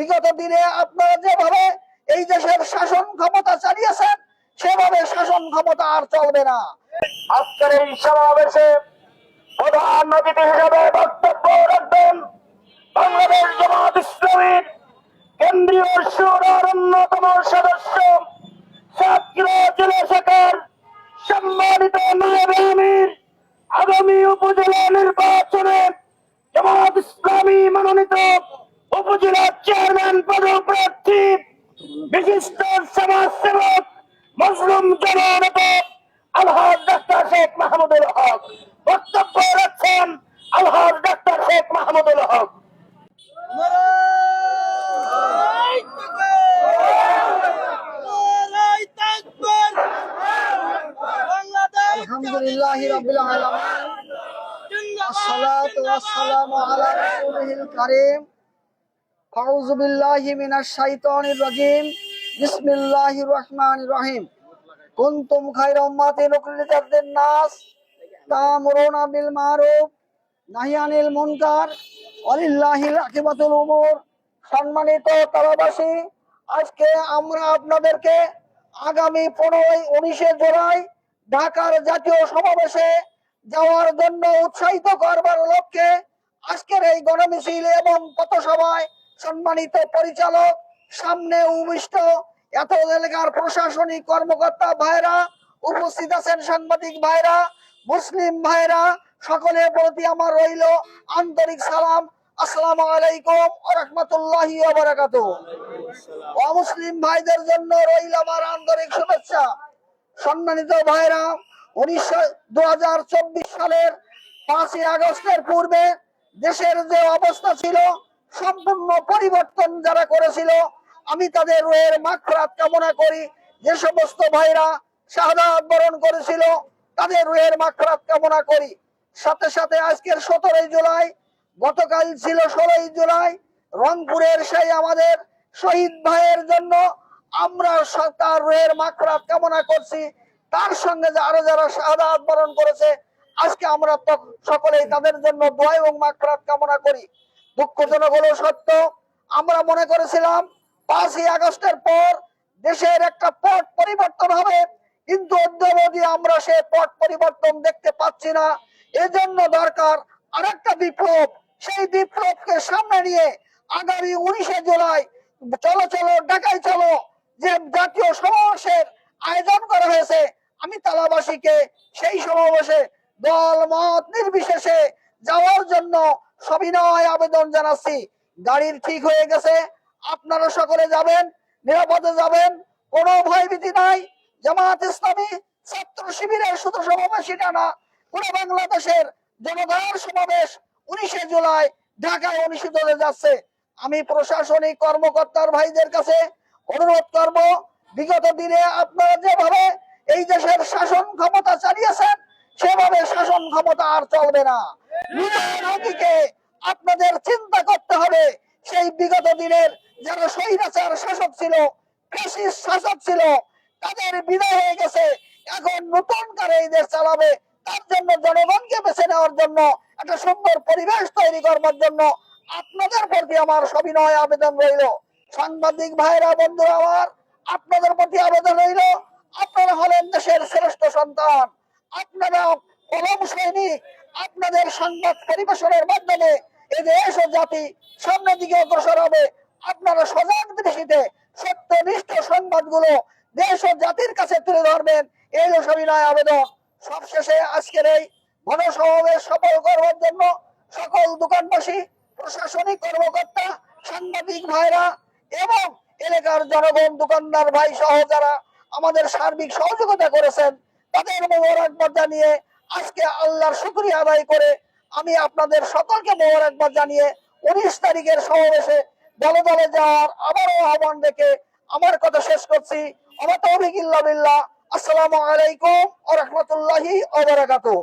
বিগত দিনে আপনারা যেভাবে এই দেশের শাসন ক্ষমতা চালিয়েছেন সেভাবে শাসন ক্ষমতা আর চলবে না। আজকের এই সমাবেশে প্রধান অতিথি হিসেবে বক্তব্য রাখবেন বাংলাদেশ জামাত ইসলামীর কেন্দ্রীয় শুরার অন্যতম সদস্য সাতক্ষীরা জেলা শাখার সম্মানিত নায়েবে আমির, আগামী উপজেলা নির্বাচনে জামাত ইসলামী মনোনীত উপজেলা চেয়ারম্যান পদপ্রার্থী বিশিষ্ট সমাজসেবক মজলুম জননেতা আলহাজ ডাক্তার শেখ মাহমুদুল হক বক্তব্য রাখছেন। আলহাজ ডাক্তার শেখ মাহমুদুল হক। আলহামদুলিল্লাহি রাব্বিল আলামিন আসসালাতু ওয়াসসালামু আলা রাসূলিল কারীম আউযু বিল্লাহি মিনাশ শাইতানির রাজীম বিসমিল্লাহির রহমানির রহিম কুনতুম খায়রা উম্মাতিন উখরিজাত লিন-নাস তা'মুরুনা বিল মারুফ নাহিয়ানিল মুনকার ওয়ালিল্লাহিল আকিবাতুল উমুর। সম্মানিত তারাবাসী, আজকে আমরা আপনাদেরকে আগামী 15-19 জুলাই ঢাকার জাতীয় সমাবেশে যাওয়ার জন্য উৎসাহিত করবার লক্ষ্যে আজকের এই গণমিছিল এবং পথসভায় সম্মানিত পরিচালক, সামনে উপবিষ্ট এত এলাকার প্রশাসনিক কর্মকর্তা ভাইরা, উপস্থিত আছেন সাংবাদিক ভাইরা, মুসলিম ভাইরা, সকলের প্রতি আমার রইল আন্তরিক সালাম। আসসালামু আলাইকুম ওয়া রাহমাতুল্লাহি ওয়া বারাকাতুহু। অমুসলিম ভাইদের জন্য রইল আমার আন্তরিক শুভেচ্ছা। সম্মানিত ভাইরা, 2024 সালের 5ই আগস্টের পূর্বে দেশের যে অবস্থা ছিল সম্পূর্ণ পরিবর্তন যারা করেছিল, আমি তাদের রুহের মাগফিরাত কামনা করি। যে সমস্ত ভাইরা শাহাদাত বরণ করেছিল তাদের রুহের মাগফিরাত কামনা করি। সাথে সাথে আজকের 17 জুলাই, গতকাল ছিল 16 জুলাই, রংপুরের সেই আমাদের শহীদ ভাইয়ের জন্য আমরা তার রুহের মাগফিরাত কামনা করছি। তার সঙ্গে আরো যারা শাহাদাত বরণ করেছে আজকে আমরা সকলেই তাদের জন্য দোয়া এবং মাগফিরাত কামনা করি। দুঃখজনক হলো সত্য, আমরা মনে করেছিলাম 5ই আগস্টের পর দেশের একটা পট পরিবর্তন হবে, কিন্তু অদ্যাবধি আমরা সেই পট পরিবর্তন দেখতে পাচ্ছি না। এজন্য দরকার আরেকটা বিপ্লব। সেই বিপ্লবকে সামনে নিয়ে আগামী 19 জুলাই চলো চলো ঢাকায় চলো যে জাতীয় সমাবেশের আয়োজন করা হয়েছে, আমি তালাবাসীকে সেই সমাবেশে দল মত নির্বিশেষে যাওয়ার জন্য সবিনয় আবেদন জানাচ্ছি। গাড়ির ঠিক হয়ে গেছে, আপনারা সকলে যাবেন, নিরাপদে যাবেন, কোনো ভয়ভীতি নাই। জামাত ইসলামী ছাত্র শিবিরের শুধু সমাবেশটা না, পুরো বাংলাদেশের জনগণের সমাবেশ 19 জুলাই ঢাকায় অনুষ্ঠিত হতে যাচ্ছে। আমি প্রশাসনিক কর্মকর্তার ভাইদের কাছে অনুরোধ করব, বিগত দিনে আপনারা যেভাবে এই দেশের শাসন ক্ষমতা চালিয়েছেন সেভাবে শাসন ক্ষমতা আর চলবে না। নিজের অতীকে আপনাদের চিন্তা করতে হবে। সেই বিগত দিনের যারা স্বৈরাচার শাসক ছিল, ফ্যাসিস্ট শাসক ছিল, তাদের বিদায় হয়ে গেছে। এখন নতুন করে এই দেশ চালাবে, তার জন্য জনগণকে বেছে নেওয়ার জন্য একটা সুন্দর পরিবেশ তৈরি করবার জন্য আপনাদের প্রতি আমার সবিনয় আবেদন রইল। সাংবাদিক ভাইরা, বন্ধুরা আমার, আপনাদের প্রতি আবেদন রইল, আপনারা হলেন দেশের শ্রেষ্ঠ সন্তান, আপনারা কলম সৈনিক। আপনাদের সংবাদ পরিবেশনের মাধ্যমে এই দেশ ও জাতি সামনের দিকে অগ্রসর হবে। আপনারা সজাগ দৃষ্টিতে সত্যনিষ্ঠ সংবাদগুলো দেশ ও জাতির কাছে তুলে ধরবেন, এই সবিনয় আবেদন। সবশেষে আজকের এই গণসমাবেশ সফল করবার জন্য সকল দোকানবাসী, প্রশাসনিক কর্মকর্তা, সাংবাদিক ভাইরা এবং এলাকার জনগণ, দোকানদার ভাই সহ যারা আমাদের সার্বিক সহযোগিতা করেছেন তাদের মোবারকবাদ জানিয়ে আজকে আল্লাহর শুকরিয়া আদায় করে আমি আপনাদের সকলকে মোবারকবাদ জানিয়ে 19 তারিখের সমাবেশে দলে দলে যাওয়ার আবারও আহ্বান রেখে আমার কথা শেষ করছি। ওয়া মা তাওফীক ইল্লা বিল্লাহ। আসসালামু আলাইকুম ওয়া রাহমাতুল্লাহি ওয়া বারাকাতুহু।